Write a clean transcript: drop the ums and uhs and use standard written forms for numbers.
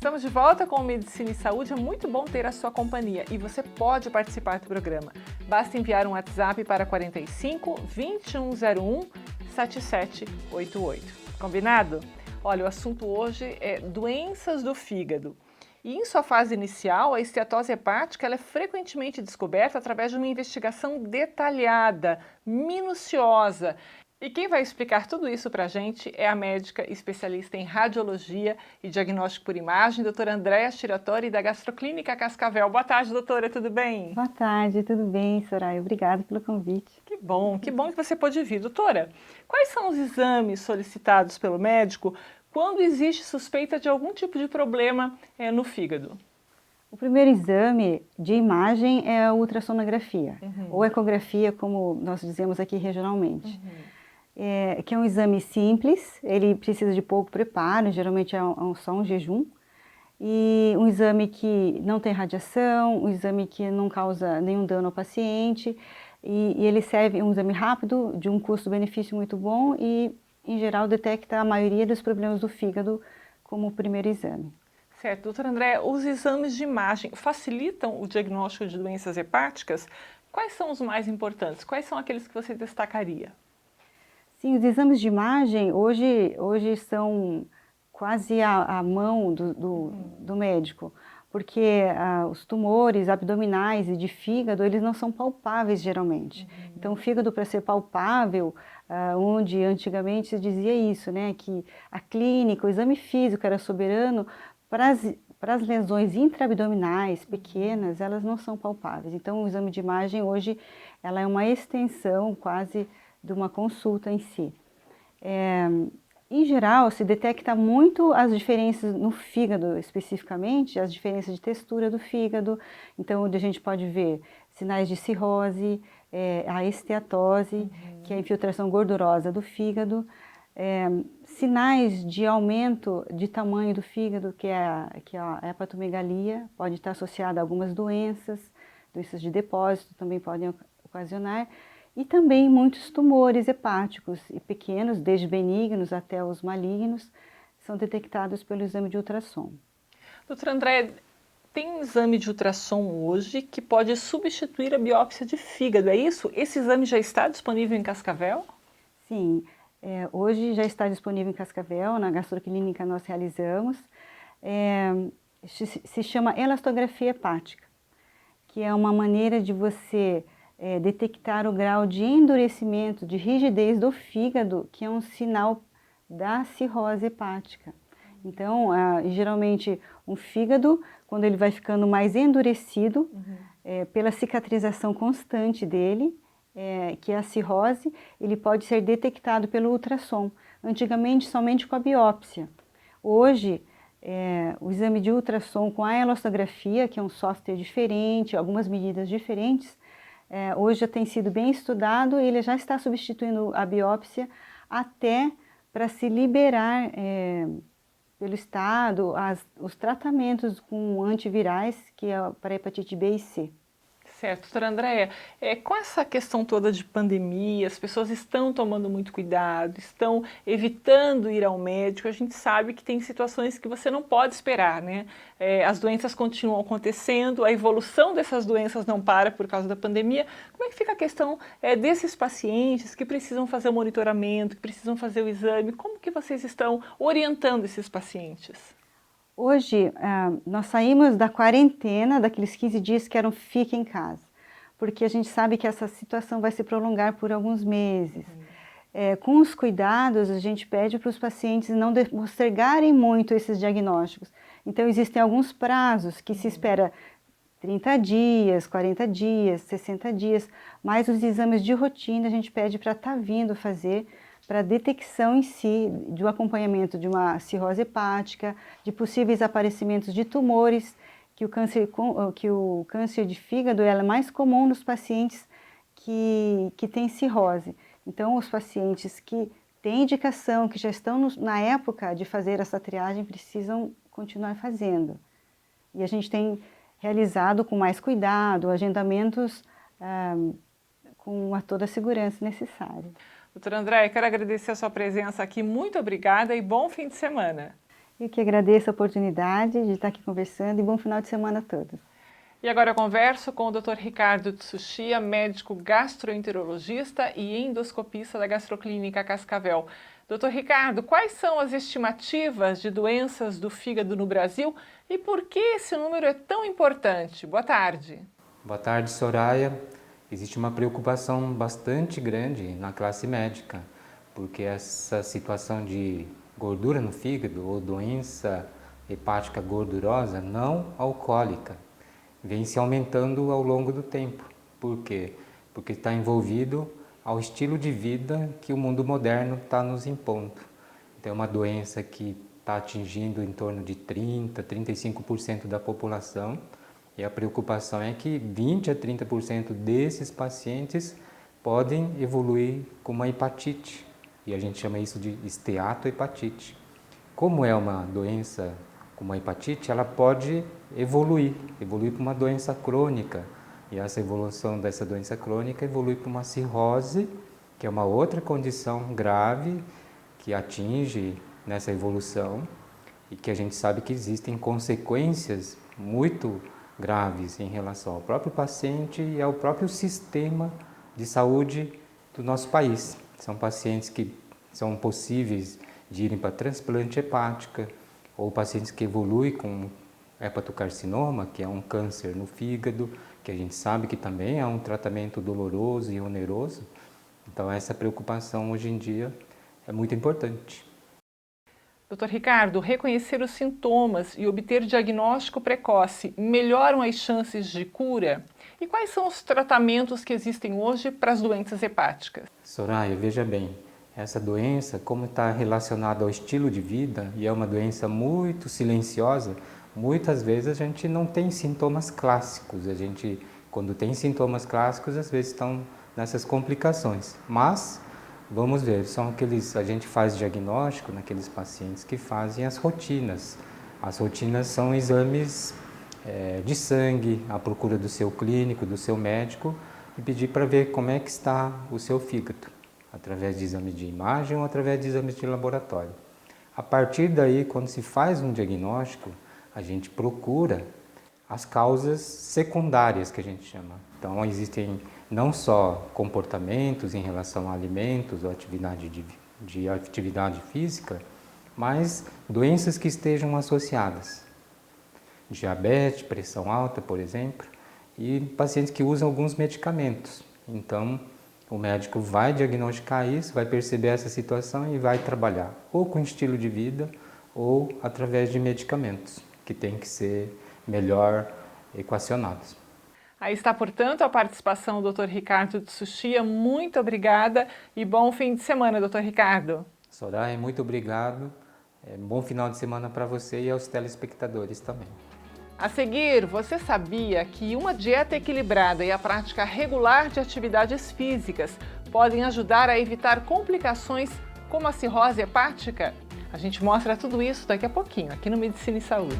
Estamos de volta com o Medicina e Saúde. É muito bom ter a sua companhia e você pode participar do programa. Basta enviar um WhatsApp para 45 2101 7788. Combinado? Olha, o assunto hoje é doenças do fígado. E em sua fase inicial, a esteatose hepática ela é frequentemente descoberta através de uma investigação detalhada, minuciosa. E quem vai explicar tudo isso para a gente é a médica especialista em radiologia e diagnóstico por imagem, doutora Andréa Shiratori, da Gastroclínica Cascavel. Boa tarde, doutora, tudo bem? Boa tarde, tudo bem, Soraya? Obrigada pelo convite. Que bom que você pôde vir. Doutora, quais são os exames solicitados pelo médico quando existe suspeita de algum tipo de problema no fígado? O primeiro exame de imagem é a ultrassonografia, ou ecografia, como nós dizemos aqui regionalmente. Que é um exame simples, ele precisa de pouco preparo, geralmente só um jejum, e um exame que não tem radiação, um exame que não causa nenhum dano ao paciente, e ele serve, um exame rápido, de um custo-benefício muito bom e, em geral, detecta a maioria dos problemas do fígado como o primeiro exame. Certo, doutora Andréa, os exames de imagem facilitam o diagnóstico de doenças hepáticas? Quais são os mais importantes? Quais são aqueles que você destacaria? Sim, os exames de imagem hoje são quase à mão do médico, porque os tumores abdominais e de fígado, eles não são palpáveis geralmente. Então, o fígado, para ser palpável, onde antigamente se dizia isso, né, que a clínica, o exame físico era soberano, para as lesões intraabdominais pequenas, elas não são palpáveis. Então, o exame de imagem hoje, ela é uma extensão quase de uma consulta em si. Em geral, se detecta muito as diferenças no fígado, especificamente, as diferenças de textura do fígado. Então, onde a gente pode ver sinais de cirrose, a esteatose, que é a infiltração gordurosa do fígado, sinais de aumento de tamanho do fígado, que é a hepatomegalia, pode estar associada a algumas doenças de depósito também podem ocasionar, e também muitos tumores hepáticos, e pequenos, desde benignos até os malignos, são detectados pelo exame de ultrassom. Doutora Andréa, tem um exame de ultrassom hoje que pode substituir a biópsia de fígado, é isso? Esse exame já está disponível em Cascavel? Sim, hoje já está disponível em Cascavel, na gastroclínica nós realizamos. Se chama elastografia hepática, que é uma maneira de você detectar o grau de endurecimento, de rigidez do fígado, que é um sinal da cirrose hepática. Então, geralmente, um fígado, quando ele vai ficando mais endurecido, pela cicatrização constante dele, que é a cirrose, ele pode ser detectado pelo ultrassom. Antigamente, somente com a biópsia. Hoje, o exame de ultrassom com a elastografia, que é um software diferente, algumas medidas diferentes, hoje já tem sido bem estudado e ele já está substituindo a biópsia até para se liberar pelo Estado os tratamentos com antivirais, que é para hepatite B e C. Certo, doutora Andréa, com essa questão toda de pandemia, as pessoas estão tomando muito cuidado, estão evitando ir ao médico, a gente sabe que tem situações que você não pode esperar, né? As doenças continuam acontecendo, a evolução dessas doenças não para por causa da pandemia. Como é que fica a questão desses pacientes que precisam fazer o monitoramento, que precisam fazer o exame? Como que vocês estão orientando esses pacientes? Hoje, nós saímos da quarentena, daqueles 15 dias que eram fique em casa, porque a gente sabe que essa situação vai se prolongar por alguns meses. Com os cuidados, a gente pede para os pacientes não postergarem muito esses diagnósticos. Então, existem alguns prazos que se espera 30 dias, 40 dias, 60 dias, mas os exames de rotina a gente pede para estar vindo fazer, para a detecção em si, do acompanhamento de uma cirrose hepática, de possíveis aparecimentos de tumores, que o câncer de fígado é mais comum nos pacientes que têm cirrose. Então, os pacientes que têm indicação, que já estão na época de fazer essa triagem, precisam continuar fazendo. E a gente tem realizado com mais cuidado, agendamentos com toda a segurança necessária. Doutora Andréa, quero agradecer a sua presença aqui, muito obrigada e bom fim de semana. Eu que agradeço a oportunidade de estar aqui conversando e bom final de semana a todos. E agora eu converso com o Dr. Ricardo Tsuchiya, médico gastroenterologista e endoscopista da Gastroclínica Cascavel. Dr. Ricardo, quais são as estimativas de doenças do fígado no Brasil e por que esse número é tão importante? Boa tarde. Boa tarde, Soraya. Existe uma preocupação bastante grande na classe médica, porque essa situação de gordura no fígado ou doença hepática gordurosa não alcoólica vem se aumentando ao longo do tempo. Por quê? Porque está envolvido ao estilo de vida que o mundo moderno está nos impondo. Então, é uma doença que está atingindo em torno de 30%, 35% da população, e a preocupação é que 20% a 30% desses pacientes podem evoluir com uma hepatite, e a gente chama isso de esteatohepatite. Como é uma doença como a hepatite, ela pode evoluir para uma doença crônica, e essa evolução dessa doença crônica evolui para uma cirrose, que é uma outra condição grave que atinge nessa evolução e que a gente sabe que existem consequências muito graves em relação ao próprio paciente e ao próprio sistema de saúde do nosso país. São pacientes que são possíveis de irem para transplante hepática, ou pacientes que evoluem com hepatocarcinoma, que é um câncer no fígado, que a gente sabe que também é um tratamento doloroso e oneroso. Então essa preocupação hoje em dia é muito importante. Dr. Ricardo, reconhecer os sintomas e obter diagnóstico precoce melhoram as chances de cura? E quais são os tratamentos que existem hoje para as doenças hepáticas? Soraya, veja bem, essa doença, como está relacionada ao estilo de vida e é uma doença muito silenciosa, muitas vezes a gente não tem sintomas clássicos. A gente, quando tem sintomas clássicos, às vezes estão nessas complicações. Mas, vamos ver, a gente faz diagnóstico naqueles pacientes que fazem as rotinas. As rotinas são exames de sangue, à procura do seu clínico, do seu médico, e pedir para ver como é que está o seu fígado, através de exames de imagem ou através de exames de laboratório. A partir daí, quando se faz um diagnóstico, a gente procura as causas secundárias, que a gente chama. Então, existem não só comportamentos em relação a alimentos ou de atividade física, mas doenças que estejam associadas. Diabetes, pressão alta, por exemplo, e pacientes que usam alguns medicamentos. Então, o médico vai diagnosticar isso, vai perceber essa situação e vai trabalhar ou com estilo de vida ou através de medicamentos, que tem que ser melhor equacionados. Aí está, portanto, a participação do Dr. Ricardo Tsuchiya. Muito obrigada e bom fim de semana, Dr. Ricardo. Soraya, muito obrigado. Bom final de semana para você e aos telespectadores também. A seguir, você sabia que uma dieta equilibrada e a prática regular de atividades físicas podem ajudar a evitar complicações como a cirrose hepática? A gente mostra tudo isso daqui a pouquinho, aqui no Medicina e Saúde.